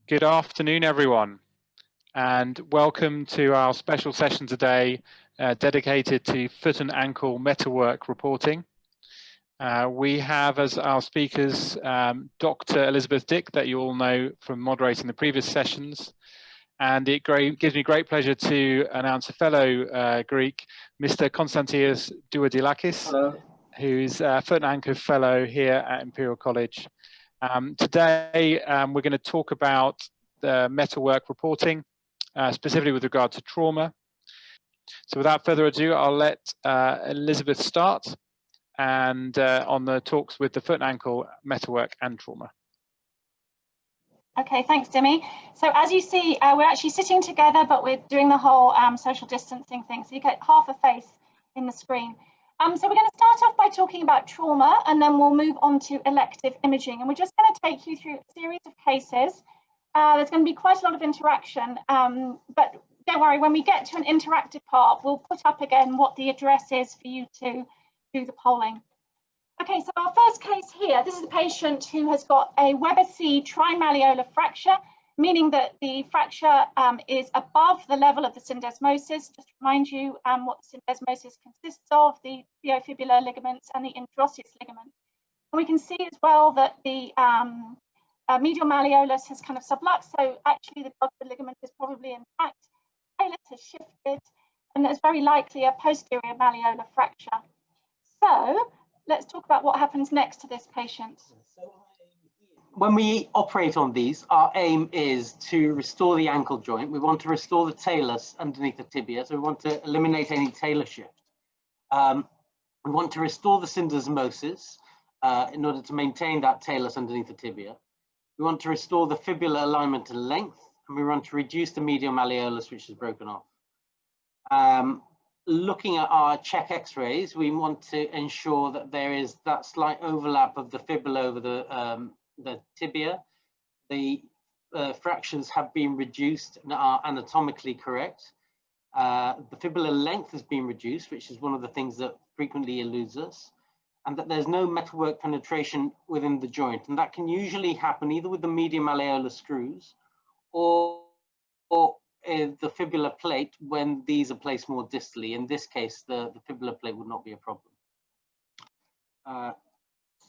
Good afternoon, everyone, and welcome to our special session today dedicated to foot and ankle metalwork reporting. We have as our speakers Dr. Elizabeth Dick, that you all know from moderating the previous sessions, and it gives me great pleasure to announce a fellow Greek, Mr. Konstantinos Douadilakis, who's a foot and ankle fellow here at Imperial College. Today, we're going to talk about the metalwork reporting, specifically with regard to trauma. So without further ado, I'll let Elizabeth start and on the talks with the foot and ankle metalwork and trauma. Okay, thanks, Dimi. So as you see, we're actually sitting together, but we're doing the whole social distancing thing. So you get half a face in the screen. So we're going to start off by talking about trauma, and then we'll move on to elective imaging. And we're just going to take you through a series of cases. There's going to be quite a lot of interaction, but don't worry, when we get to an interactive part, we'll put up again what the address is for you to do the polling. Okay, so our first case here, this is a patient who has got a Weber C trimalleolar fracture, meaning that the fracture is above the level of the syndesmosis. Just to remind you what the syndesmosis consists of, the tibiofibular ligaments and the interosseous ligament. And we can see as well that the medial malleolus has kind of subluxed, so actually the bulbar ligament is probably intact. Talus has shifted, and there's very likely a posterior malleolar fracture. So let's talk about what happens next to this patient. When we operate on these, our aim is to restore the ankle joint. We want to restore the talus underneath the tibia, so we want to eliminate any talar shift. We want to restore the syndesmosis in order to maintain that talus underneath the tibia. We want to restore the fibular alignment and length, and we want to reduce the medial malleolus, which is broken off. Looking at our check x-rays, we want to ensure that there is that slight overlap of the fibula over the tibia. The fractures have been reduced and are anatomically correct. The fibular length has been reduced, which is one of the things that frequently eludes us, and that there's no metalwork penetration within the joint. And that can usually happen either with the medial malleolar screws or the fibular plate when these are placed more distally. In this case, the fibular plate would not be a problem.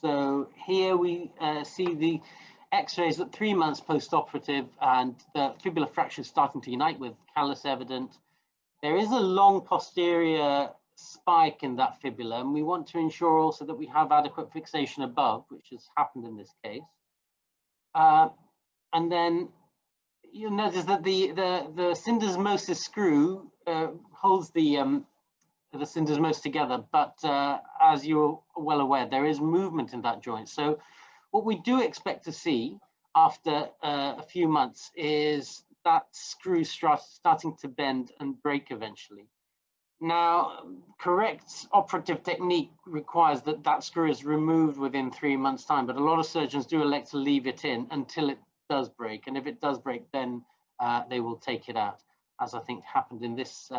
So here we see the x-rays at 3 months post-operative, and the fibular fracture is starting to unite with callus evident. There is a long posterior spike in that fibula, and we want to ensure also that we have adequate fixation above, which has happened in this case. And then you'll notice that the syndesmosis screw holds the syndesmosis together, but as you're well aware, there is movement in that joint. So what we do expect to see after a few months is that screw starting to bend and break eventually. Now, correct operative technique requires that that screw is removed within 3 months' time, but a lot of surgeons do elect to leave it in until it does break, and if it does break, then they will take it out, as I think happened in this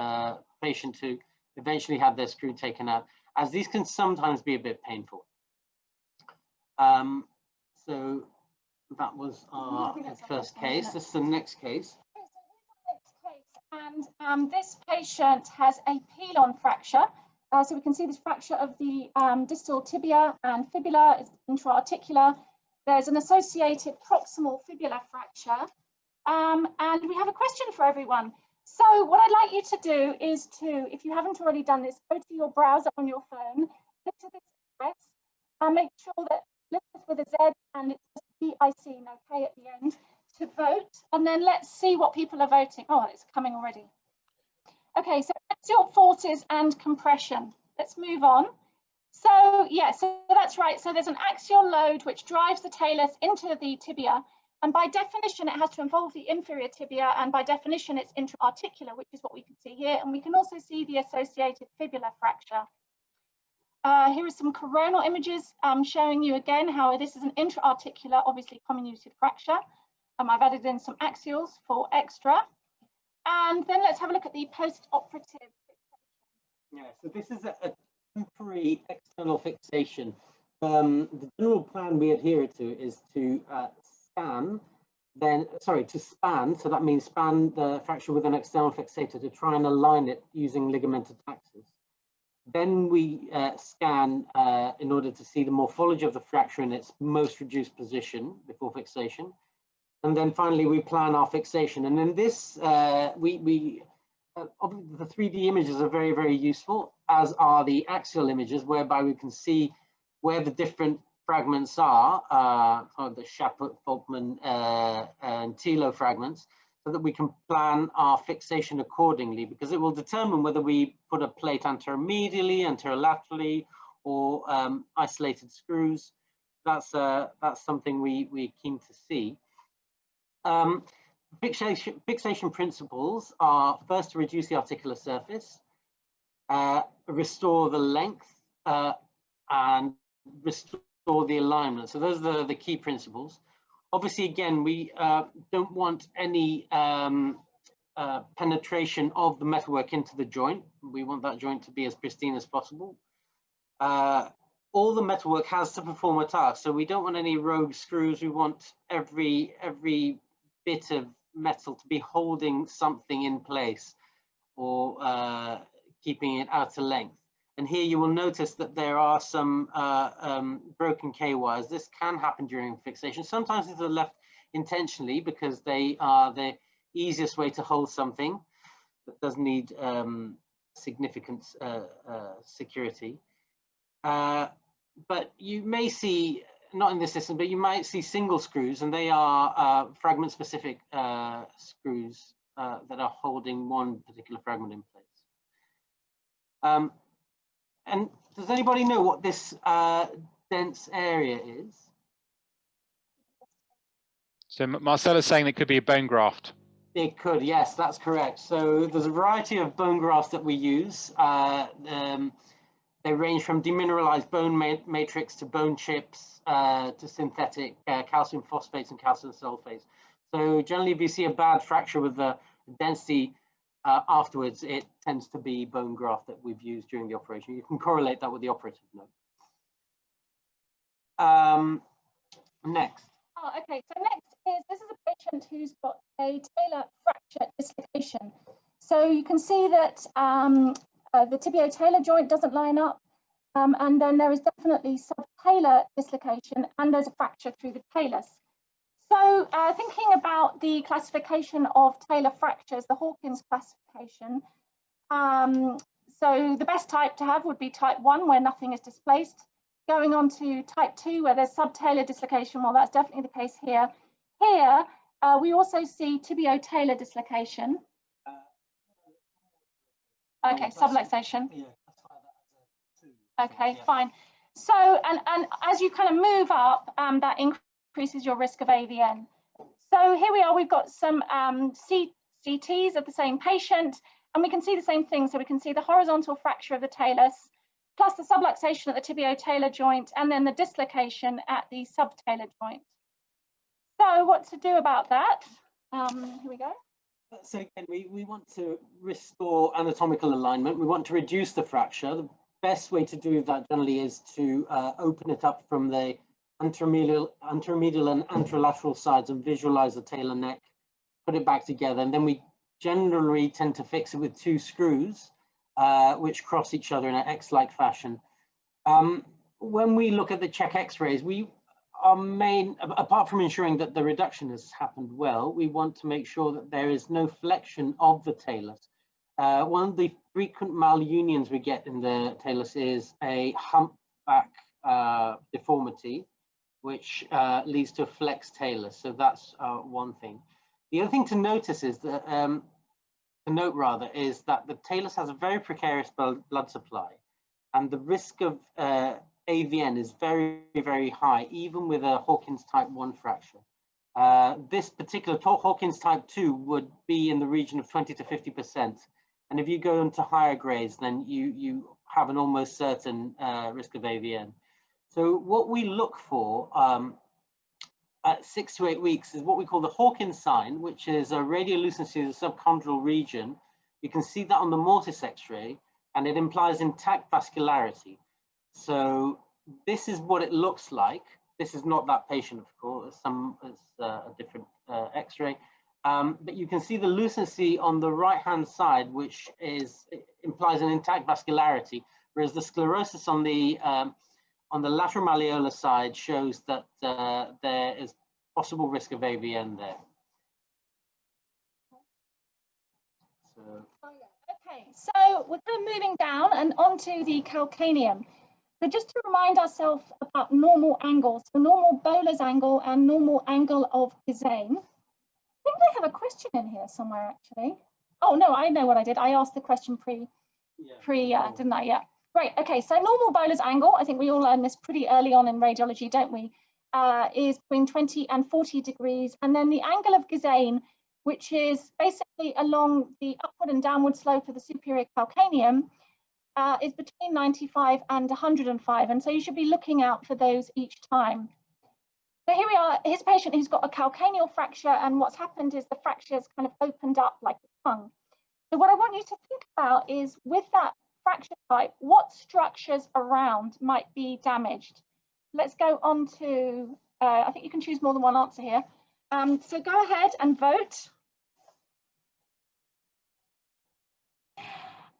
patient who eventually had their screw taken out, as these can sometimes be a bit painful. So that was our first case. This is the next case. And this patient has a pilon fracture. So we can see this fracture of the distal tibia and fibula is intra-articular. There's an associated proximal fibular fracture. And we have a question for everyone. So what I'd like you to do is to, if you haven't already done this, go to your browser on your phone, look to this address, and make sure that Elizabeth with a Z and it's DIC, no K at the end, to vote. And then let's see what people are voting. Oh, it's coming already. Okay, so axial forces and compression. Let's move on. So yeah, so that's right. So there's an axial load which drives the talus into the tibia, and by definition it has to involve the inferior tibia, and by definition it's intra-articular, which is what we can see here, and we can also see the associated fibular fracture. Here are some coronal images showing you again how this is an intra-articular, obviously comminuted fracture. I've added in some axials for extra. And then let's have a look at the post-operative fixation. Yeah, so this is a temporary external fixation. The general plan we adhere to is to scan then, sorry, to span, so that means span the fracture with an external fixator to try and align it using ligamented taxes. Then we scan in order to see the morphology of the fracture in its most reduced position before fixation. And then finally, we plan our fixation. And in this, the 3D images are very, very useful, as are the axial images, whereby we can see where the different fragments are, the Shaput, Folkman, and Tilo fragments, so that we can plan our fixation accordingly, because it will determine whether we put a plate anteromedially, anterolaterally, or isolated screws. That's something we're keen to see. Fixation principles are first to reduce the articular surface, restore the length, and restore the alignment. So those are the key principles. Obviously, again, we don't want any penetration of the metalwork into the joint. We want that joint to be as pristine as possible. All the metalwork has to perform a task, so we don't want any rogue screws. We want every bit of metal to be holding something in place or keeping it out to length. And here you will notice that there are some broken K-wires. This can happen during fixation. Sometimes these are left intentionally because they are the easiest way to hold something that does need significant security. But you may see, not in this system, but you might see single screws, and they are fragment-specific screws that are holding one particular fragment in place. And does anybody know what this dense area is? So Marcella's saying it could be a bone graft. It could, yes, that's correct. So there's a variety of bone grafts that we use. They range from demineralized bone matrix to bone chips to synthetic calcium phosphates and calcium sulfates. So generally, if you see a bad fracture with the density afterwards, it tends to be bone graft that we've used during the operation. You can correlate that with the operative note. Next. Oh, okay, so next this is a patient who's got a talar fracture dislocation. So you can see that the tibio-talar joint doesn't line up, and then there is definitely subtalar dislocation, and there's a fracture through the talus. So thinking about the classification of talar fractures, the Hawkins classification, so the best type to have would be type 1, where nothing is displaced. Going on to type 2, where there's subtalar dislocation, well, that's definitely the case here. Here, we also see tibio-talar dislocation. Okay, subluxation. Okay, fine. So, and as you kind of move up, that increases your risk of AVN. So here we are, we've got some CTs of the same patient, and we can see the same thing. So we can see the horizontal fracture of the talus, plus the subluxation at the tibio-talar joint, and then the dislocation at the subtalar joint. So what to do about that? Here we go. So again, we want to restore anatomical alignment. We want to reduce the fracture. The best way to do that generally is to open it up from the anteromedial and anterolateral sides and visualize the talar neck, put it back together, and then we generally tend to fix it with 2 screws, which cross each other in an X-like fashion. When we look at the check X-rays, our main, apart from ensuring that the reduction has happened well, we want to make sure that there is no flexion of the talus. One of the frequent malunions we get in the talus is a humpback deformity, which leads to a flexed talus. So that's one thing. The other thing to notice is that, is that the talus has a very precarious blood supply, and the risk of AVN is very, very high, even with a Hawkins type 1 fracture. This particular Hawkins type 2 would be in the region of 20 to 50%. And if you go into higher grades, then you have an almost certain risk of AVN. So what we look for at 6 to 8 weeks is what we call the Hawkins sign, which is a radiolucency of the subchondral region. You can see that on the mortis X-ray, and it implies intact vascularity. So this is what it looks like. This is not that patient, of course. It's a different X-ray. But you can see the lucency on the right-hand side, which implies an intact vascularity, whereas the sclerosis on the lateral malleolar side shows that there is possible risk of AVN there. So. Okay, so we're kind of moving down and onto the calcaneum. So just to remind ourselves about normal angles, the normal Bowler's angle and normal angle of Gizane. I think I have a question in here somewhere, actually. Oh, no, I know what I did. I asked the question didn't I? Yeah. Great. Okay, so normal Bowler's angle, I think we all learned this pretty early on in radiology, don't we, is between 20 and 40 degrees. And then the angle of Gizane, which is basically along the upward and downward slope of the superior calcaneum, is between 95 and 105. And so you should be looking out for those each time. So here we are, his patient who's got a calcaneal fracture, and what's happened is the fracture has kind of opened up like a tongue. So what I want you to think about is, with that fracture type, what structures around might be damaged? Let's go on to, I think you can choose more than one answer here. So go ahead and vote.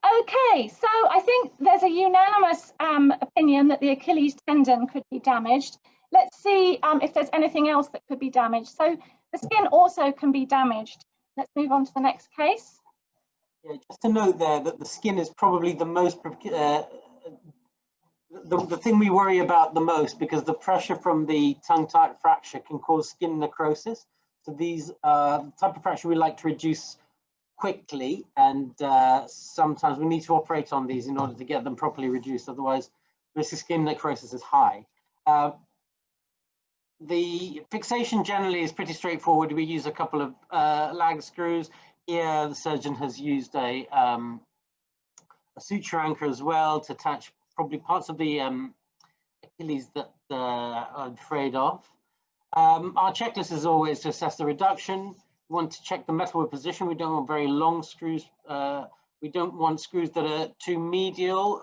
Okay, so I think there's a unanimous opinion that the Achilles tendon could be damaged. Let's see if there's anything else that could be damaged. So the skin also can be damaged. Let's move on to the next case. Yeah, just to note there that the skin is probably the most, the thing we worry about the most, because the pressure from the tongue-tight fracture can cause skin necrosis. So these type of fracture we like to reduce quickly, and sometimes we need to operate on these in order to get them properly reduced. Otherwise, the risk of skin necrosis is high. The fixation generally is pretty straightforward. We use a couple of lag screws. Here, the surgeon has used a suture anchor as well to attach probably parts of the Achilles that I'm afraid of. Our checklist is always to assess the reduction. We want to check the metalwork position. We don't want very long screws. We don't want screws that are too medial,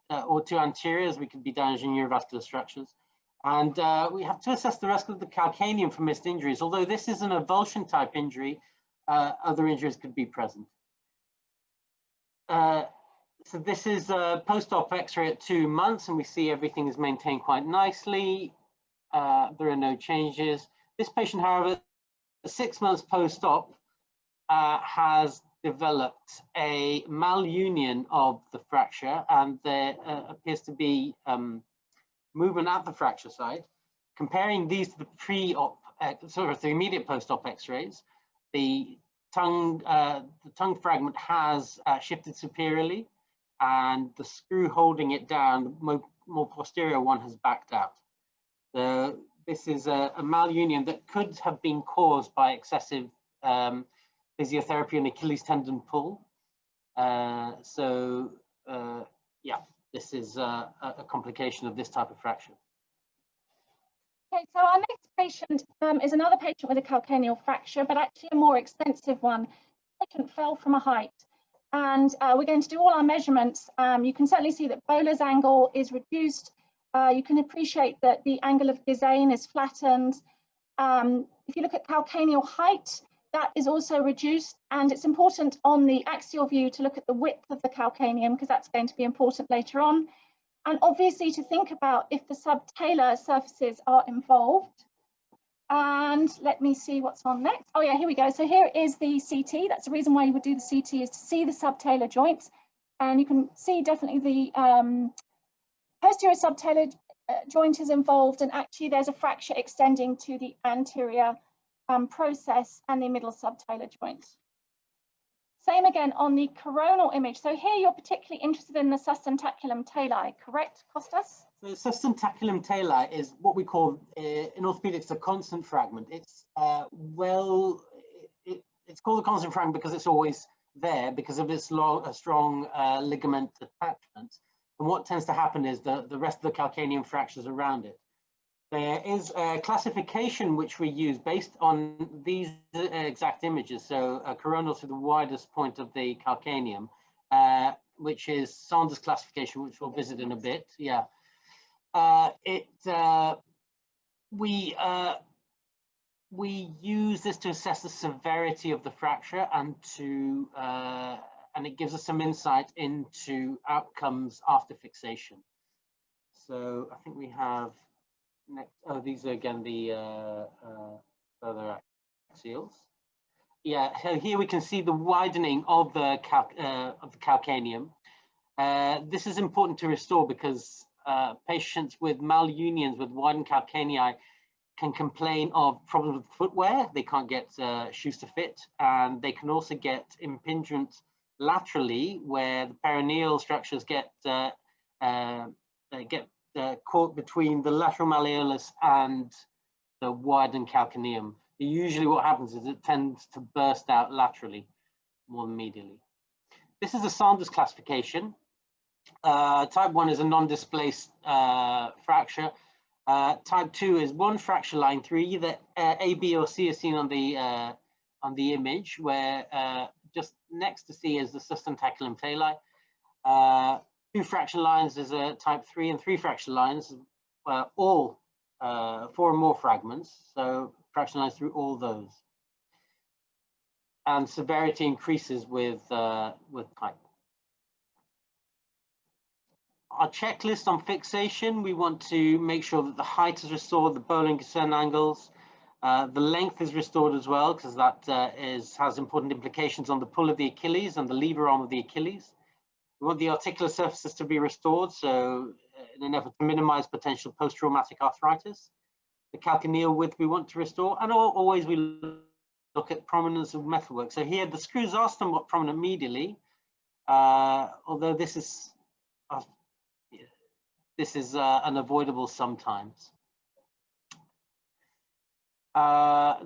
or too anterior, as we could be damaging neurovascular structures. And we have to assess the rest of the calcaneum for missed injuries. Although this is an avulsion type injury, other injuries could be present. So this is a post-op X-ray at 2 months, and we see everything is maintained quite nicely. There are no changes. This patient, however, 6 months post-op, has developed a malunion of the fracture, and there appears to be movement at the fracture site. Comparing these to the pre-op, the immediate post-op X-rays, the tongue fragment has shifted superiorly, and the screw holding it down, the more posterior one, has backed out. This is a malunion that could have been caused by excessive physiotherapy and Achilles tendon pull. Yeah, this is a complication of this type of fracture. Okay, so our next patient is another patient with a calcaneal fracture, but actually a more extensive one. The patient fell from a height, and we're going to do all our measurements. You can certainly see that Bowler's angle is reduced. You can appreciate that the angle of Gizane is flattened. If you look at calcaneal height, that is also reduced, and it's important on the axial view to look at the width of the calcaneum, because that's going to be important later on. And obviously to think about if the subtalar surfaces are involved. And let me see what's on next. Oh yeah, here we go. So here is the CT. That's the reason why you would do the CT, is to see the subtalar joints. And you can see definitely the posterior subtalar joint is involved, and actually there's a fracture extending to the anterior process and the middle subtalar joint. Same again on the coronal image. So here you're particularly interested in the sustentaculum tali, correct, Kostas? So the sustentaculum tali is what we call in orthopedics a constant fragment. It's it's called a constant fragment because it's always there because of its strong ligament attachment. And what tends to happen is the rest of the calcaneum fractures around it. There is a classification which we use based on these exact images. So coronal to the widest point of the calcaneum, which is Saunders classification, which we'll visit in a bit. Yeah. we use this to assess the severity of the fracture and it gives us some insight into outcomes after fixation. So I think we have next. Oh, these are again the further axials. Yeah, so here we can see the widening of the calcaneum. This is important to restore because patients with malunions with widened calcanei can complain of problems with footwear. They can't get shoes to fit, and they can also get impingement laterally, where the perineal structures get caught between the lateral malleolus and the widened calcaneum. Usually what happens is it tends to burst out laterally more than medially. This is a Sanders classification. Type 1 is a non-displaced fracture. Type 2 is one fracture line through either A, B, or C is seen on the image, where just next to C is the sustentaculum tali. 2 fracture lines is a type 3, and 3 fracture lines, all 4 or more fragments, so fracture lines through all those. And severity increases with type. Our checklist on fixation, we want to make sure that the height is restored, the bowling concern angles, the length is restored as well, because that has important implications on the pull of the Achilles and the lever arm of the Achilles. We want the articular surfaces to be restored, so in an effort to minimize potential post-traumatic arthritis. The calcaneal width we want to restore, and always we look at prominence of metalwork. So here the screws are somewhat prominent medially, although this is unavoidable sometimes.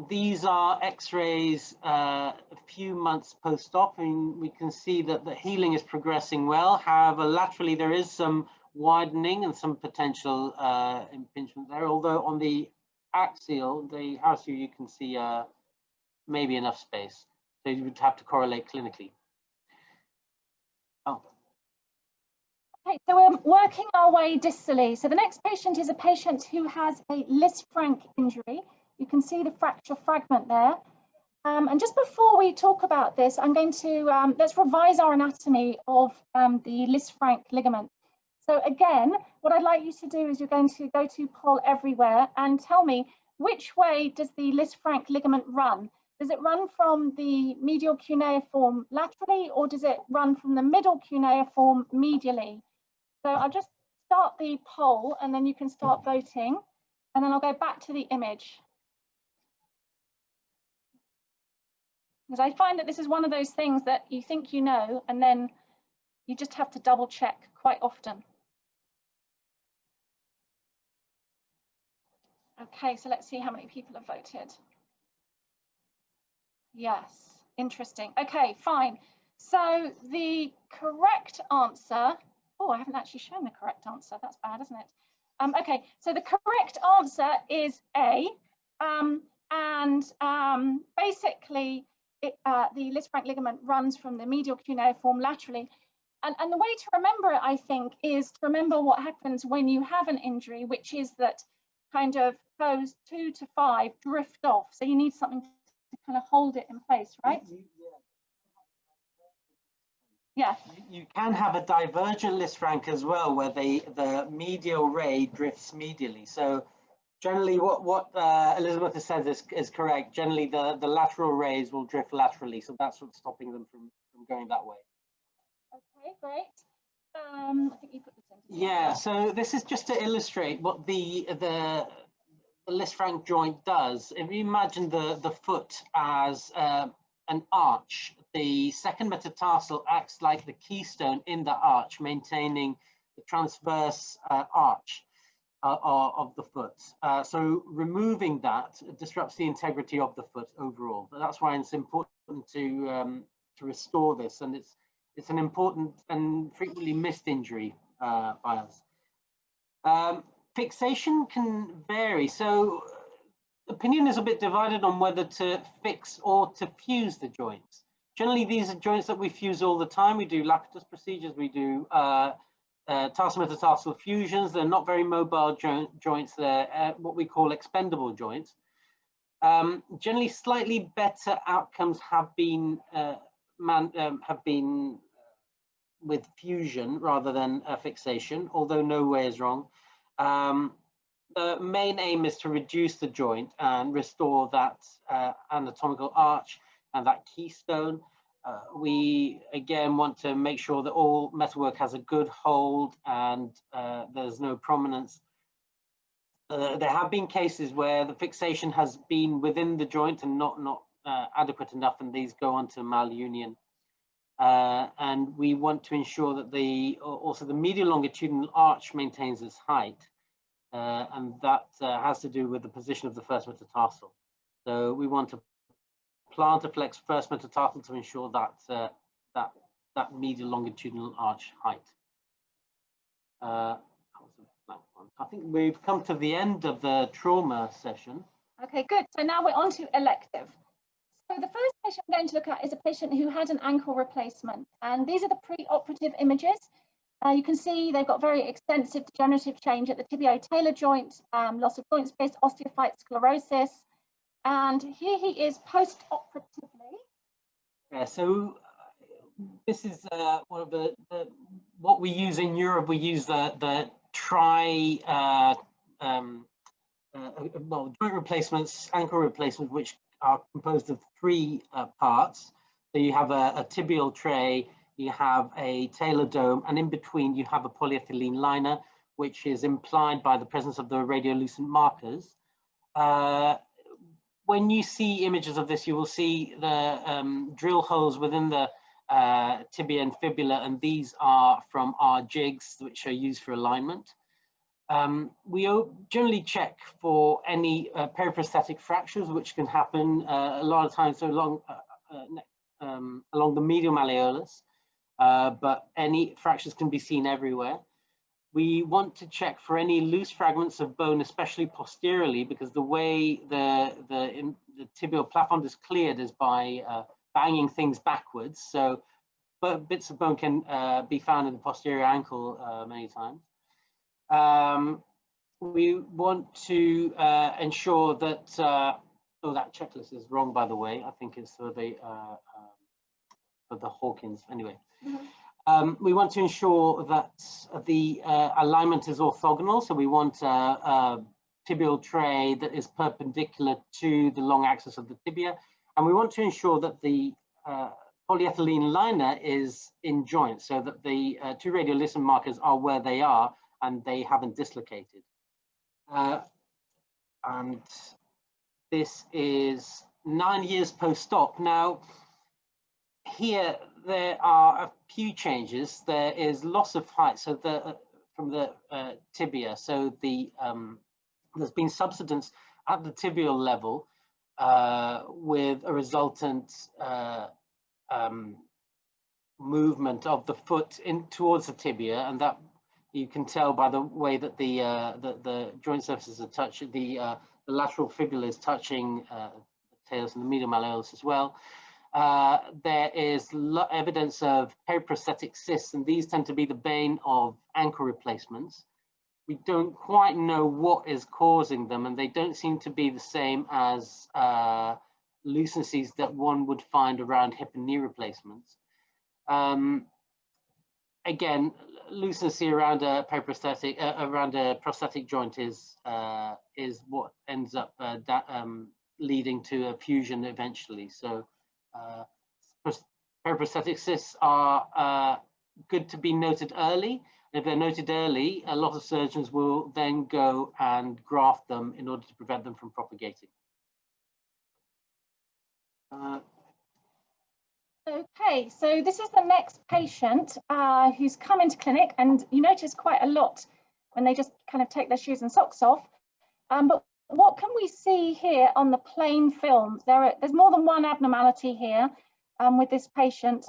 These are X-rays a few months post-op, and we can see that the healing is progressing well. However, laterally there is some widening and some potential impingement there, although on the axial, the house view, you can see maybe enough space. So you would have to correlate clinically. Oh. Okay, so we're working our way distally. So the next patient is a patient who has a Lisfranc injury. You can see the fracture fragment there. And just before we talk about this, I'm going to, let's revise our anatomy of the Lisfranc ligament. So again, what I'd like you to do is you're going to go to Poll Everywhere and tell me which way does the Lisfranc ligament run? Does it run from the medial cuneiform laterally, or does it run from the middle cuneiform medially? So I'll just start the poll and then you can start voting, and then I'll go back to the image. Because I find that this is one of those things that you think you know, and then you just have to double check quite often. Okay, so let's see how many people have voted. Yes, interesting. Okay, fine. So the correct answer, oh, I haven't actually shown the correct answer. That's bad, isn't it? Okay, so the correct answer is A. Basically, the Lisfranc ligament runs from the medial cuneiform laterally. And the way to remember it, I think, is to remember what happens when you have an injury, which is that kind of toes 2 to 5 drift off. So you need something to kind of hold it in place, right? Yeah. You can have a divergent Lisfranc as well, where the medial ray drifts medially. So generally what Elizabeth has said is correct. Generally the lateral rays will drift laterally, so that's what's stopping them from going that way. Okay, great. I think you put this in. Yeah, so this is just to illustrate what the Lisfranc joint does. If you imagine the foot as an arch, the second metatarsal acts like the keystone in the arch, maintaining the transverse arch of the foot. So removing that disrupts the integrity of the foot overall. But that's why it's important to restore this, and it's an important and frequently missed injury by us. Fixation can vary. So opinion is a bit divided on whether to fix or to fuse the joints. Generally, these are joints that we fuse all the time. We do Lapitus procedures, we do tarsometatarsal fusions. They're not very mobile joints. They're what we call expendable joints. Generally, slightly better outcomes have been with fusion rather than fixation, although no way is wrong. The main aim is to reduce the joint and restore that anatomical arch and that keystone. We again want to make sure that all metalwork has a good hold and there's no prominence. There have been cases where the fixation has been within the joint and not adequate enough, and these go on to malunion. And we want to ensure that also the medial longitudinal arch maintains its height, and that has to do with the position of the first metatarsal. So we want to plantar-flex first metatarsal to ensure that that medial longitudinal arch height. I think we've come to the end of the trauma session. Okay, good. So now we're on to elective. So the first patient I'm going to look at is a patient who had an ankle replacement, and these are the pre-operative images. You can see they've got very extensive degenerative change at the tibio-talar joint, loss of joint space, osteophyte sclerosis, and here he is post-operatively. Yeah, so this is one of what we use in Europe. We use the joint replacements, ankle replacements, which are composed of three parts. So you have a tibial tray, you have a talar dome, and in between you have a polyethylene liner, which is implied by the presence of the radiolucent markers. When you see images of this, you will see the drill holes within the tibia and fibula, and these are from our jigs, which are used for alignment. We generally check for any periprosthetic fractures, which can happen a lot of times along the medial malleolus, but any fractures can be seen everywhere. We want to check for any loose fragments of bone, especially posteriorly, because the way the tibial plafond is cleared is by banging things backwards. So, but bits of bone can be found in the posterior ankle many times. We want to ensure that, oh, that checklist is wrong, by the way. I think it's for the Hawkins, anyway. We want to ensure that the alignment is orthogonal. So we want a tibial tray that is perpendicular to the long axis of the tibia. And we want to ensure that the polyethylene liner is in joint, so that the two radiolucent markers are where they are and they haven't dislocated. And this is 9 years post-op. Now, here there are a few changes. There is loss of height, so from the tibia. So there's been subsidence at the tibial level with a resultant movement of the foot in towards the tibia, and that you can tell by the way that the joint surfaces are touching. The lateral fibula is touching the talus and the medial malleolus as well. There is evidence of periprosthetic cysts, and these tend to be the bane of ankle replacements. We don't quite know what is causing them, and they don't seem to be the same as lucencies that one would find around hip and knee replacements. Again, lucency around a periprosthetic, around a prosthetic joint is what ends up leading to a fusion eventually. So periprosthetic cysts are good to be noted early. If they're noted early, a lot of surgeons will then go and graft them in order to prevent them from propagating. Okay, so this is the next patient who's come into clinic, and you notice quite a lot when they just kind of take their shoes and socks off. But what can we see here on the plain film? There's more than one abnormality here with this patient.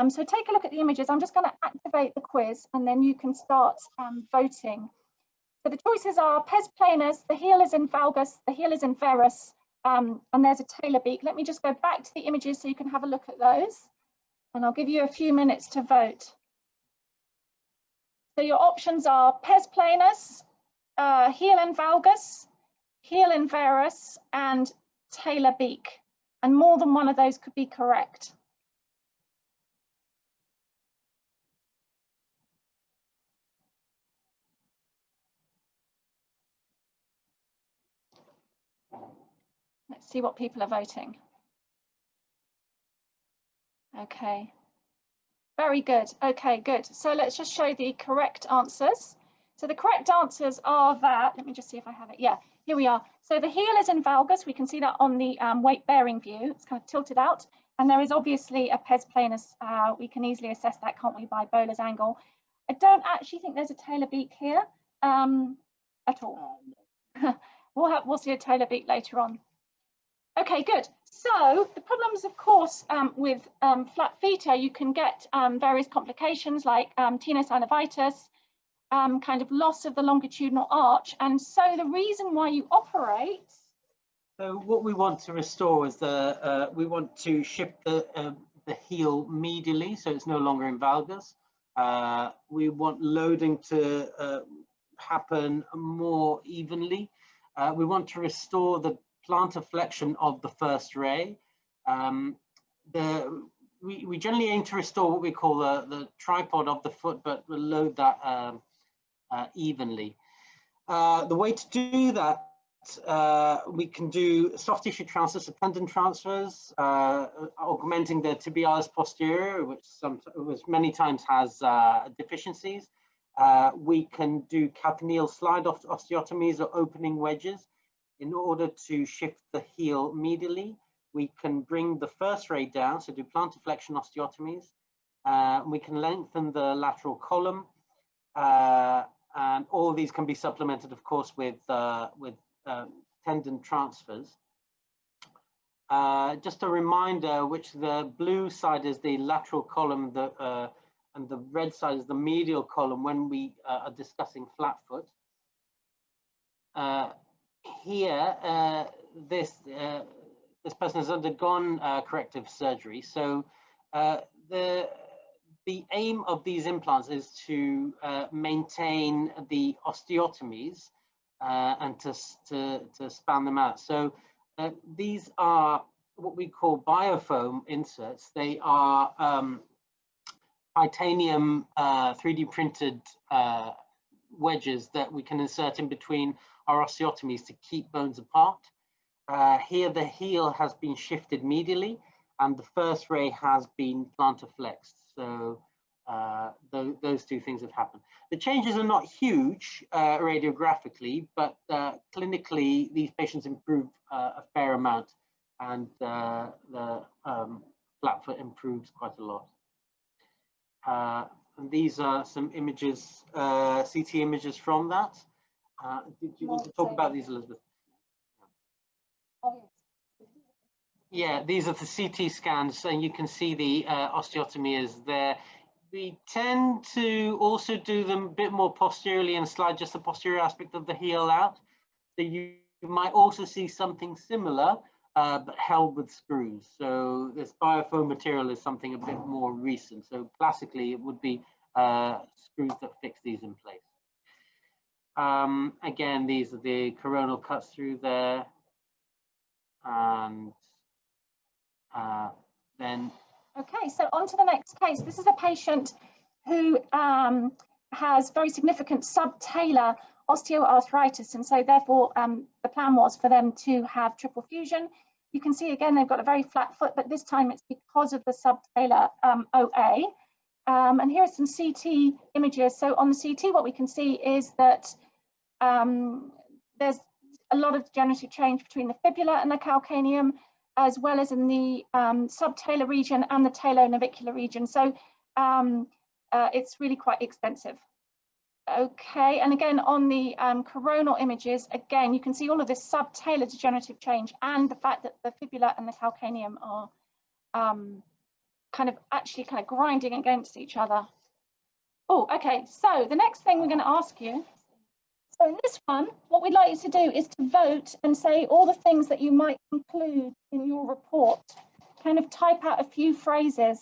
So take a look at the images. I'm just going to activate the quiz, and then you can start voting. So the choices are pes planus, the heel is in valgus, the heel is in varus, and there's a talar beak. Let me just go back to the images so you can have a look at those, and I'll give you a few minutes to vote. So your options are pes planus, heel and valgus, heel and varus, and talar beak. And more than one of those could be correct. Let's see what people are voting. Okay, very good. Okay, good. So let's just show the correct answers. So the correct answers are that, let me just see if I have it. Yeah, here we are. So the heel is in valgus. We can see that on the weight bearing view. It's kind of tilted out. And there is obviously a pes planus. We can easily assess that, can't we, by Bowler's angle. I don't actually think there's a talar beak here at all. We'll see a talar beak later on. Okay, good. So the problems, of course, with flat feta, you can get various complications like tenosynovitis, kind of loss of the longitudinal arch. And so the reason why you operate. So what we want to restore is we want to shift the heel medially, so it's no longer in valgus. We want loading to happen more evenly. We want to restore the plantar flexion of the first ray. We generally aim to restore what we call the tripod of the foot, but we'll load that evenly. The way to do that, we can do soft tissue transfers, tendon transfers, augmenting the tibialis posterior, which many times has deficiencies. We can do calcaneal slide osteotomies or opening wedges in order to shift the heel medially. We can bring the first ray down, so do plantar flexion osteotomies. We can lengthen the lateral column, and all of these can be supplemented, of course, with tendon transfers. Just a reminder, which the blue side is the lateral column, and the red side is the medial column when we are discussing flat foot. Here, this person has undergone corrective surgery. So the aim of these implants is to maintain the osteotomies and to span them out. So these are what we call biofoam inserts. They are titanium 3D printed wedges that we can insert in between our osteotomies to keep bones apart. Here the heel has been shifted medially and the first ray has been plantar flexed. So those two things have happened. The changes are not huge radiographically, but clinically these patients improve a fair amount, and the flat foot improves quite a lot. And these are some images, CT images from that. Did you want to talk about these, Elizabeth? Yeah, these are the CT scans, and you can see the osteotomy is there. We tend to also do them a bit more posteriorly and slide just the posterior aspect of the heel out. So you might also see something similar, but held with screws. So this biofoam material is something a bit more recent. So classically, it would be screws that fix these in place. Again, these are the coronal cuts through there. And then. Okay, so on to the next case. This is a patient who has very significant subtalar osteoarthritis, and so therefore the plan was for them to have triple fusion. You can see again they've got a very flat foot, but this time it's because of the subtalar OA. And here are some CT images. So on the CT, what we can see is that there's a lot of degenerative change between the fibula and the calcaneum, as well as in the subtalar region and the talonavicular region. So it's really quite extensive. Okay, and again on the coronal images, again, you can see all of this subtalar degenerative change and the fact that the fibula and the calcaneum are kind of grinding against each other. Oh, okay, so the next thing we're going to ask you. So in this one, what we'd like you to do is to vote and say all the things that you might include in your report. Kind of type out a few phrases.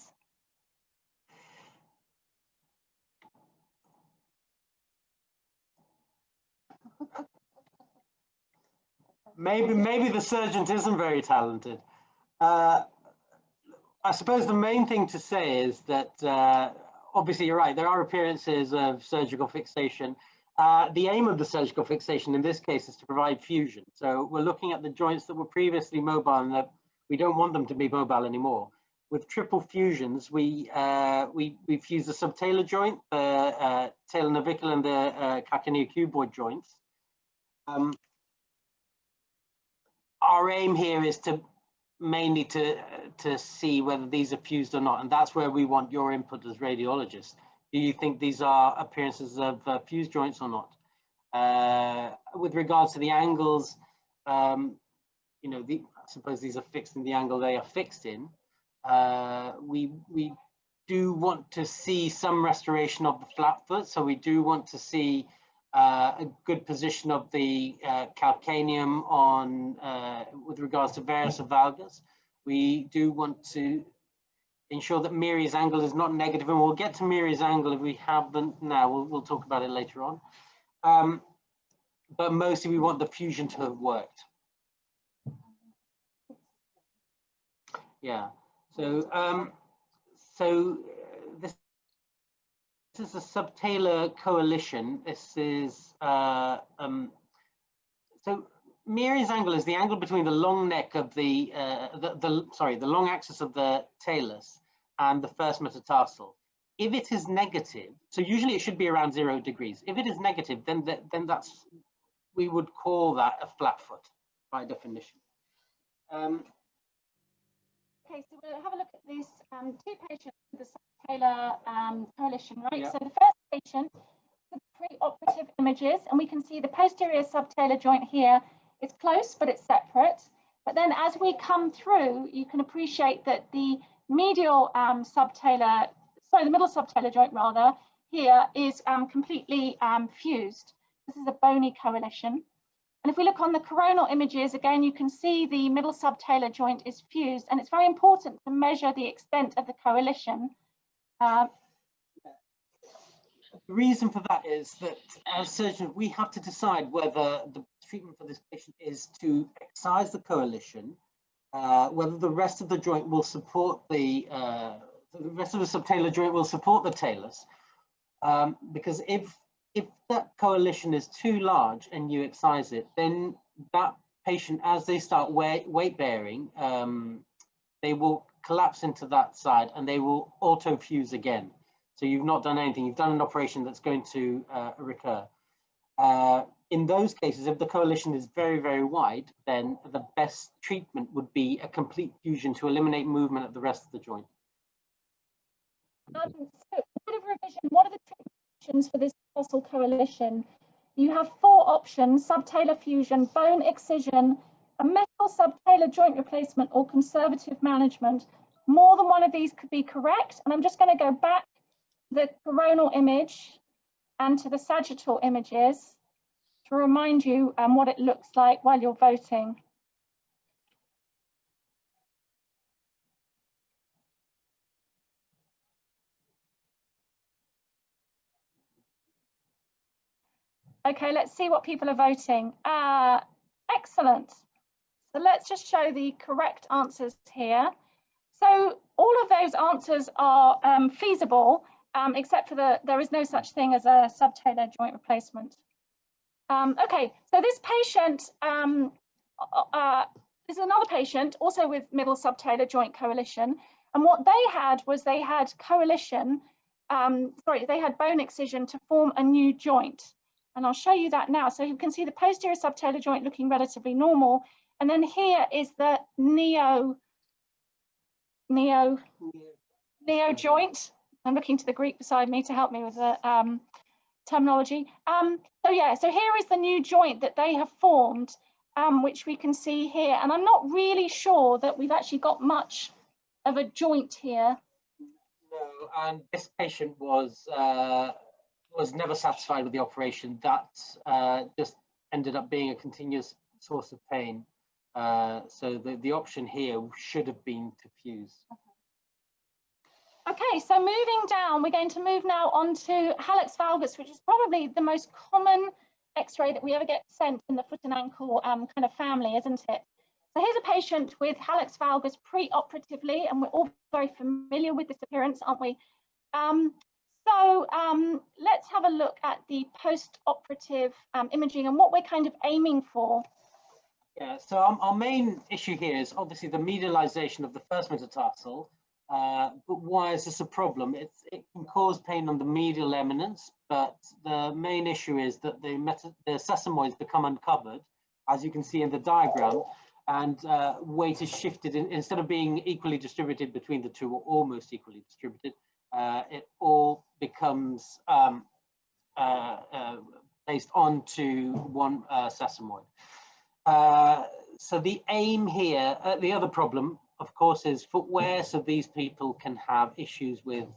maybe the surgeon isn't very talented. I suppose the main thing to say is that obviously you're right, there are appearances of surgical fixation. The aim of the surgical fixation in this case is to provide fusion. So we're looking at the joints that were previously mobile and that we don't want them to be mobile anymore. With triple fusions, we fuse the subtalar joint, the talar navicular, and the calcaneal cuboid joints. Our aim here is to mainly to see whether these are fused or not, and that's where we want your input as radiologists. Do you think these are appearances of fused joints or not? With regards to the angles, you know, I suppose these are fixed in the angle they are fixed in. We do want to see some restoration of the flat foot, so we do want to see a good position of the calcaneum on with regards to varus or valgus. We do want to ensure that Meary's angle is not negative, and we'll get to Meary's angle if we haven't now. We'll talk about it later on. But mostly we want the fusion to have worked. Yeah. So this is a subtalar coalition. This is so Meary's angle is the angle between the long neck of the long axis of the talus and the first metatarsal. If it is negative, so usually it should be around 0 degrees. If it is negative, then that's, we would call that a flat foot by definition. Okay, so we'll have a look at these two patients with the subtalar coalition, right? Yeah. So the first patient, the pre-operative images, and we can see the posterior subtalar joint here. It's close, but it's separate. But then as we come through, you can appreciate that the medial subtalar, sorry, the middle subtalar joint rather, here is completely fused. This is a bony coalition. And if we look on the coronal images, again, you can see the middle subtalar joint is fused, and it's very important to measure the extent of the coalition. The reason for that is that as surgeons, we have to decide whether the treatment for this patient is to excise the coalition, whether the rest of the joint will support the rest of the subtalar joint will support the talus, because if that coalition is too large and you excise it, then that patient, as they start weight bearing, they will collapse into that side and they will auto fuse again. So you've not done anything, you've done an operation that's going to recur. In those cases, if the coalition is very, very wide, then the best treatment would be a complete fusion to eliminate movement of the rest of the joint. So a bit of revision, what are the treatment options for this muscle coalition? You have 4 options: subtalar fusion, bone excision, a metal subtalar joint replacement, or conservative management. More than one of these could be correct, and I'm just going to go back to the coronal image and to the sagittal images to remind you what it looks like while you're voting. Okay, let's see what people are voting. Excellent. So let's just show the correct answers here. So all of those answers are feasible, except for there is no such thing as a subtalar joint replacement. Okay, so this patient, this is another patient also with middle subtalar joint coalition. And what they had was they had coalition, they had bone excision to form a new joint. And I'll show you that now. So you can see the posterior subtalar joint looking relatively normal. And then here is the neo joint. I'm looking to the Greek beside me to help me with the terminology. So yeah, so here is the new joint that they have formed, which we can see here. And I'm not really sure that we've actually got much of a joint here. No, and this patient was never satisfied with the operation. That just ended up being a continuous source of pain. So the option here should have been to fuse. Okay, so moving down, we're going to move now on to hallux valgus, which is probably the most common X-ray that we ever get sent in the foot and ankle kind of family, isn't it? So here's a patient with hallux valgus pre-operatively, and we're all very familiar with this appearance, aren't we? Let's have a look at the post-operative imaging and what we're kind of aiming for. Yeah, so our main issue here is obviously the medialization of the first metatarsal. But why is this a problem? It can cause pain on the medial eminence, but the main issue is that the sesamoids become uncovered, as you can see in the diagram, and weight is shifted. Instead of being equally distributed between the two, or almost equally distributed, it all becomes placed onto one sesamoid. So the aim here, the other problem, of course, is footwear. So these people can have issues with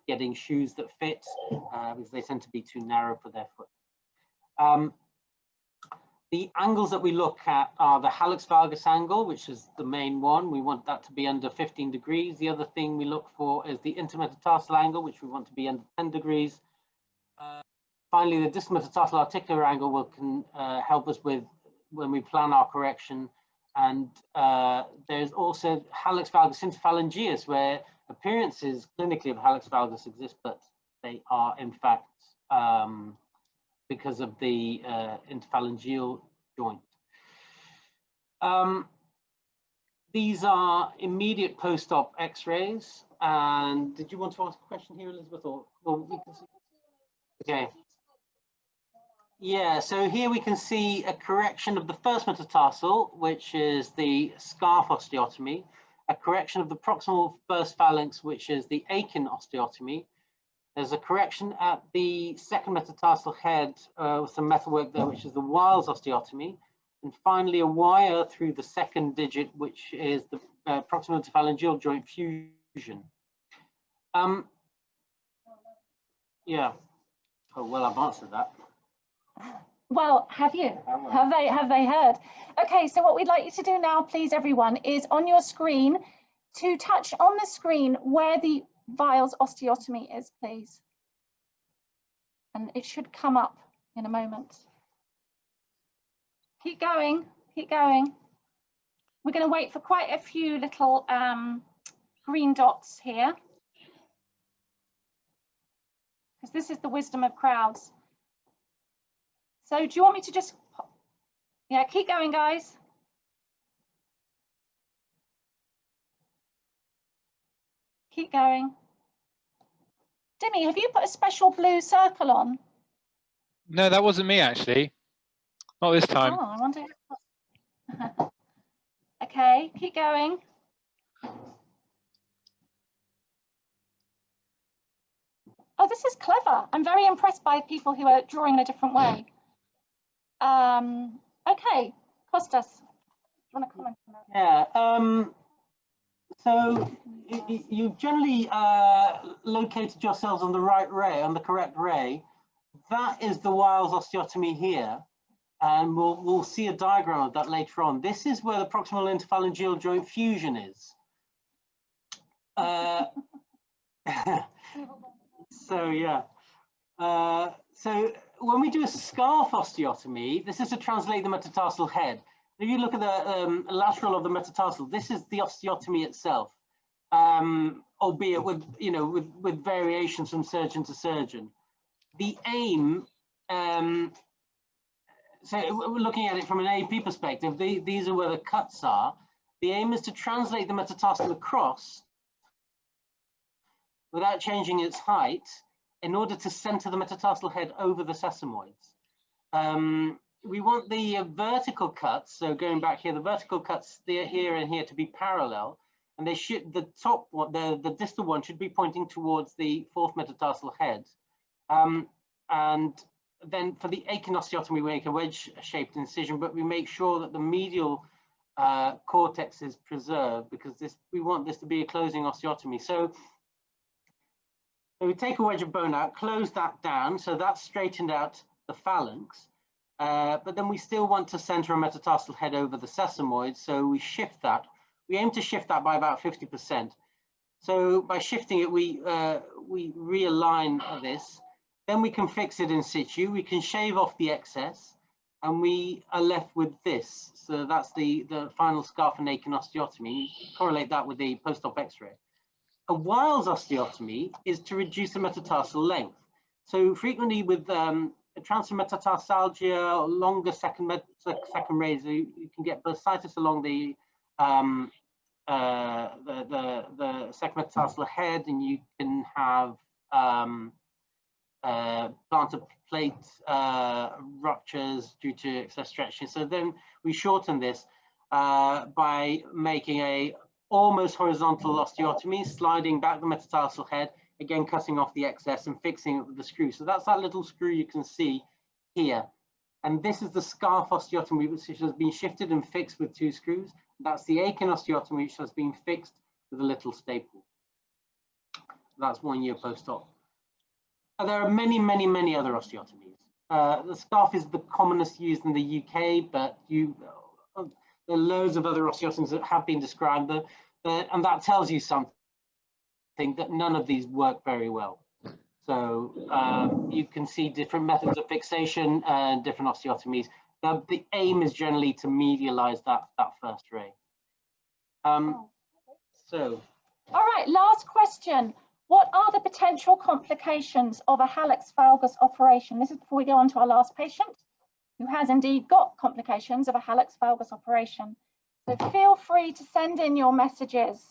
getting shoes that fit because they tend to be too narrow for their foot. The angles that we look at are the hallux valgus angle, which is the main one. We want that to be under 15 degrees. The other thing we look for is the intermetatarsal angle, which we want to be under 10 degrees. Finally, the distal metatarsal articular angle can help us with when we plan our correction. And there's also hallux valgus interphalangeus, where appearances clinically of hallux valgus exist, but they are in fact because of the interphalangeal joint. These are immediate post-op X-rays. And did you want to ask a question here, Elizabeth? Or well, we can see. Okay. Yeah, so here we can see a correction of the first metatarsal, which is the scarf osteotomy, a correction of the proximal first phalanx, which is the Aiken osteotomy. There's a correction at the second metatarsal head with some metalwork there, which is the Wiles osteotomy. And finally, a wire through the second digit, which is the proximal interphalangeal joint fusion. Yeah. Oh, well, I've answered that. Well, have you? Have they heard? Okay, so what we'd like you to do now, please, everyone, is on your screen to touch on the screen where the Wiles osteotomy is, please. And it should come up in a moment. Keep going, keep going. We're going to wait for quite a few little green dots here, because this is the wisdom of crowds. So do you want me to just, yeah, keep going, guys. Keep going. Dimi, have you put a special blue circle on? No, that wasn't me, actually. Not this time. Oh, I wonder. Okay, keep going. Oh, this is clever. I'm very impressed by people who are drawing in a different way. Okay, Kostas, do you want to comment on that? Yeah, so you've generally located yourselves on the right ray, on the correct ray. That is the Wiles osteotomy here, and we'll see a diagram of that later on. This is where the proximal interphalangeal joint fusion is. So yeah, so when we do a scarf osteotomy, this is to translate the metatarsal head. If you look at the lateral of the metatarsal, this is the osteotomy itself, albeit with with variations from surgeon to surgeon. The aim, so we're looking at it from an AP perspective. These are where the cuts are. The aim is to translate the metatarsal across without changing its height, in order to center the metatarsal head over the sesamoids. We want the vertical cuts, so going back here, the vertical cuts here and here to be parallel, and they should, the top one, the distal one should be pointing towards the fourth metatarsal head. And then for the Aiken osteotomy, we make a wedge-shaped incision, but we make sure that the medial cortex is preserved, because we want this to be a closing osteotomy. So we take a wedge of bone out, close that down, so that's straightened out the phalanx, but then we still want to center a metatarsal head over the sesamoid, so we shift that. We aim to shift that by about 50%. So by shifting it, we realign this, Then we can fix it in situ. We can shave off the excess, and we are left with this. So that's the final scarf and Aiken osteotomy. You correlate that with the post-op X-ray. A Wiles osteotomy is to reduce the metatarsal length. So frequently with transfer metatarsalgia or longer second razor, you can get bursitis along the second metatarsal head, and you can have plantar plate ruptures due to excess stretching. So then we shorten this by making a almost horizontal osteotomy, sliding back the metatarsal head, again cutting off the excess and fixing it with the screw. So that's that little screw you can see here. And this is the scarf osteotomy, which has been shifted and fixed with 2 screws. That's the Aiken osteotomy, which has been fixed with a little staple. That's 1 year post-op. There are many, many, many other osteotomies. The scarf is the commonest used in the UK, but there are loads of other osteotomies that have been described, and that tells you something, that none of these work very well. So you can see different methods of fixation and different osteotomies. The aim is generally to medialize that first ray. All right, last question. What are the potential complications of a hallux valgus operation? This is before we go on to our last patient, who has indeed got complications of a hallux valgus operation. So feel free to send in your messages.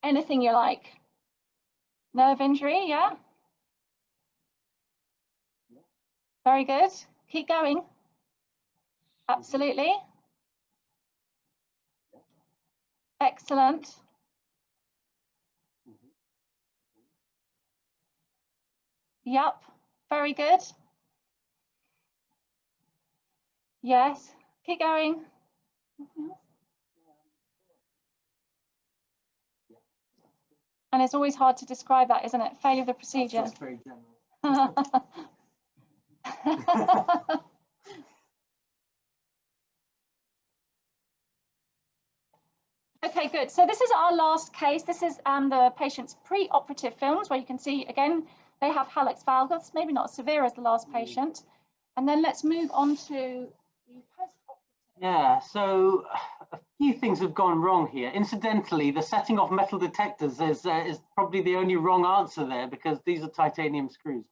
Anything you like. Nerve injury, yeah? Very good. Keep going. Absolutely. Excellent. Yep, very good. Yes, keep going. And it's always hard to describe that, isn't it? Failure of the procedure. That's very general. Okay, good. So this is our last case. This is the patient's pre-operative films, where you can see, again, they have hallux valgus, maybe not as severe as the last patient. And then let's move on to the post-operative. Yeah, so a few things have gone wrong here. Incidentally, the setting off metal detectors is probably the only wrong answer there, because these are titanium screws.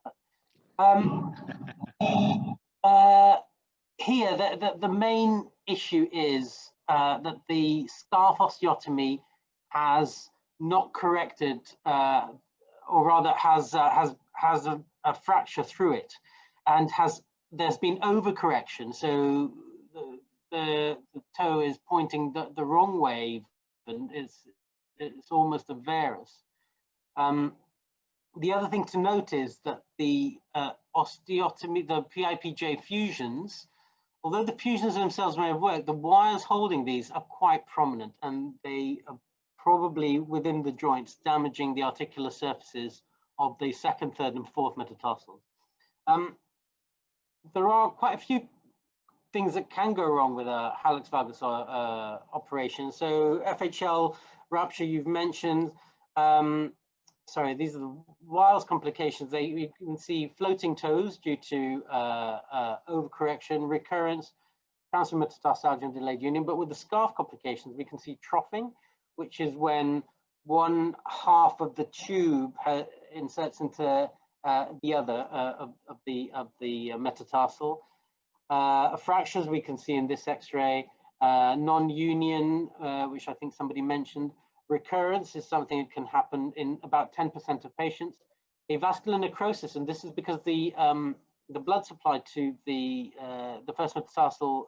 Here, the main issue is that the scarf osteotomy has not corrected, or rather has a fracture through it, and there's been overcorrection. So the toe is pointing the wrong way, and it's almost a varus. The other thing to note is that the osteotomy, the PIPJ fusions, although the fusions themselves may have worked, the wires holding these are quite prominent, and they are probably within the joints, damaging the articular surfaces of the second, third, and fourth metatarsals. There are quite a few things that can go wrong with a hallux valgus operation. So FHL rupture, you've mentioned. Sorry, these are the Wiles complications. You can see floating toes due to overcorrection, recurrence, transfer metatarsalgia, and delayed union. But with the scarf complications, we can see troughing, which is when one half of the tube inserts into the other of the metatarsal. Fractures we can see in this X-ray, non-union, which I think somebody mentioned. Recurrence is something that can happen in about 10% of patients. Avascular necrosis, and this is because the blood supply to the first metatarsal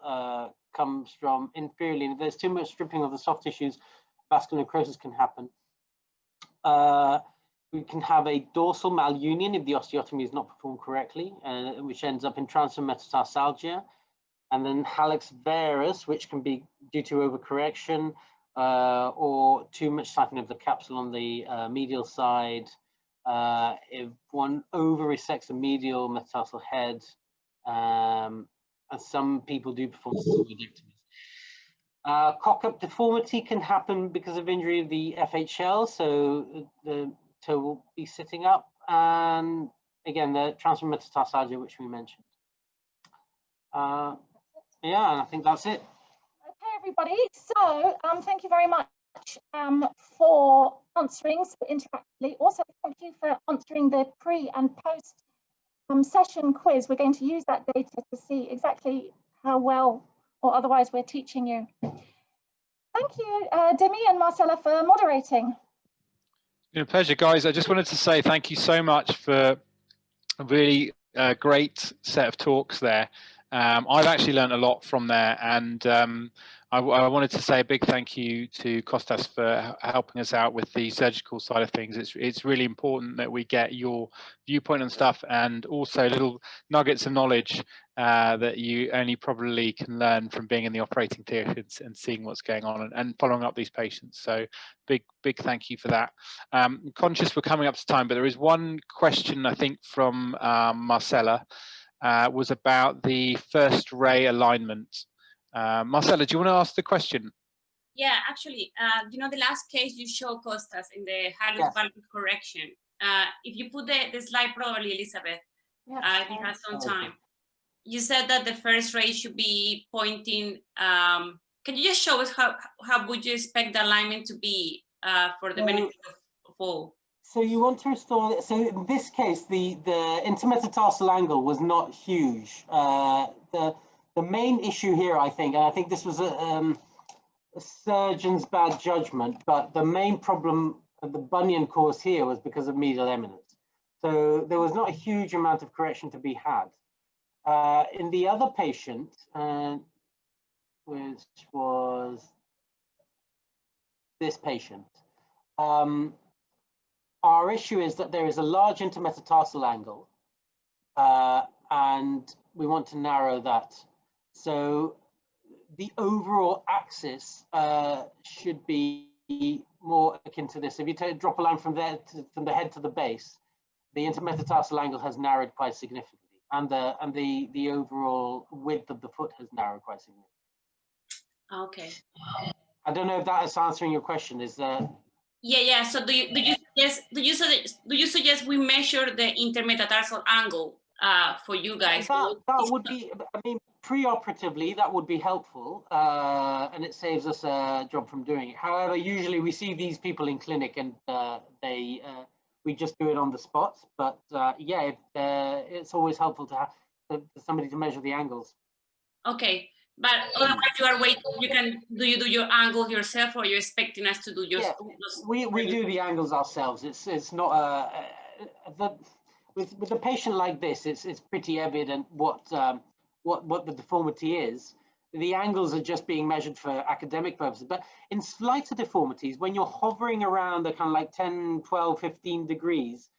comes from Imperial. If there's too much stripping of the soft tissues, vascular necrosis can happen. We can have a dorsal malunion if the osteotomy is not performed correctly, which ends up in transfer metatarsalgia, and then hallux varus, which can be due to overcorrection or too much tightening of the capsule on the medial side. If one over-resects the medial metatarsal head, and some people do perform sigmoidectomies. Cock-up deformity can happen because of injury of the FHL, so the toe will be sitting up, and again the transfer metatarsalgia, which we mentioned. Yeah, and I think that's it. Okay, everybody. So thank you very much for answering so interactively. Also, thank you for answering the pre and post session quiz. We're going to use that data to see exactly how well or otherwise we're teaching you. Thank you, Demi and Marcella, for moderating. It's been a pleasure, guys. I just wanted to say thank you so much for a really great set of talks there. I've actually learned a lot from there, and I wanted to say a big thank you to Kostas for helping us out with the surgical side of things. It's really important that we get your viewpoint on stuff, and also little nuggets of knowledge that you only probably can learn from being in the operating theatre and seeing what's going on and following up these patients. So big thank you for that. Conscious we're coming up to time, but there is one question I think from Marcella, was about the first ray alignment. Marcella, do you want to ask the question? Yeah, actually, you know, the last case you showed Kostas in the halus valgus correction. If you put the slide, probably Elizabeth, if you have some time. You said that the first ray should be pointing. Can you just show us how would you expect the alignment to be for the benefit of all? So you want to restore it. So in this case, the intermetatarsal angle was not huge. The main issue here, I think, and I think this was a surgeon's bad judgment, but the main problem of the bunion cause here was because of medial eminence. So there was not a huge amount of correction to be had. In the other patient, which was this patient, our issue is that there is a large intermetatarsal angle, and we want to narrow that. So the overall axis should be more akin to this. If you drop a line from there from the head to the base, the intermetatarsal angle has narrowed quite significantly, and the overall width of the foot has narrowed quite significantly. Okay. I don't know if that is answering your question. Is Yeah. So do you suggest we measure the intermetatarsal angle for you guys? That would be, I mean, pre-operatively that would be helpful, and it saves us a job from doing it. However, usually we see these people in clinic, and we just do it on the spot. But yeah, it's always helpful to have somebody to measure the angles. Okay. But otherwise, you are waiting. Do you do your angle yourself, or are you expecting us to do your? Yeah, we do the angles ourselves. It's not with a patient like this. It's pretty evident what the deformity is. The angles are just being measured for academic purposes. But in slighter deformities, when you're hovering around the kind of like 10, 12, 15 degrees,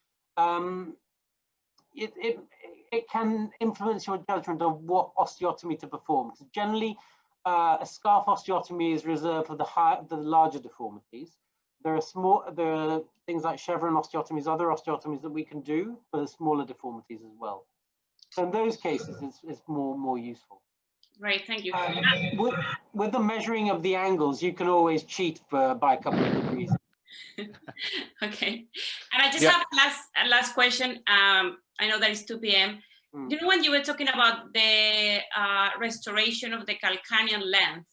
it can influence your judgment of what osteotomy to perform. So generally, a scarf osteotomy is reserved for the larger deformities. There are things like chevron osteotomies, other osteotomies that we can do for the smaller deformities as well. So in those cases, it's more useful. Right, thank you. With the measuring of the angles, you can always cheat by a couple of degrees. Okay, and I just have a last question. I know that it's 2 p.m. You know, when you were talking about the restoration of the calcaneal length,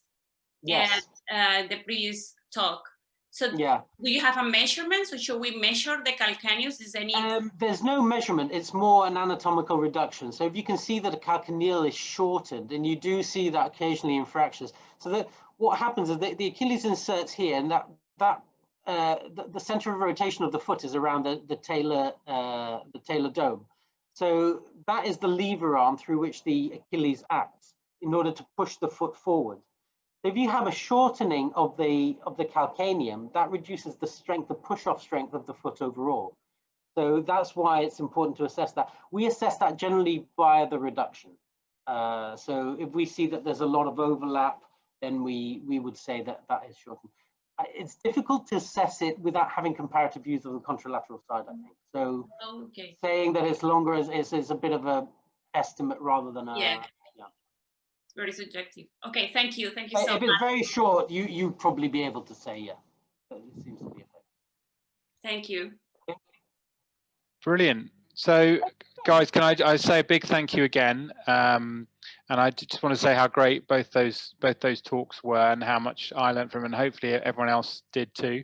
yes, and the previous talk. So yeah, do you have a measurement? So should we measure the calcaneus? Is any? There's no measurement. It's more an anatomical reduction. So if you can see that a calcaneal is shortened, and you do see that occasionally in fractures. So that what happens is that the Achilles inserts here, and the center of rotation of the foot is around the talar dome. So that is the lever arm through which the Achilles acts in order to push the foot forward. If you have a shortening of the calcaneum, that reduces the strength, the push-off strength of the foot overall. So that's why it's important to assess that. We assess that generally via the reduction. So if we see that there's a lot of overlap, then we would say that is shortened. It's difficult to assess it without having comparative views of the contralateral side, I think. So saying that it's longer is a bit of a estimate rather than a... Yeah. Very subjective. Okay, thank you. Thank you so much. If it's very short, you'd probably be able to say, yeah. But it seems to be a fact. Thank you. Okay. Brilliant. So, guys, can I say a big thank you again? And I just want to say how great both those talks were, and how much I learned from them, and hopefully everyone else did too.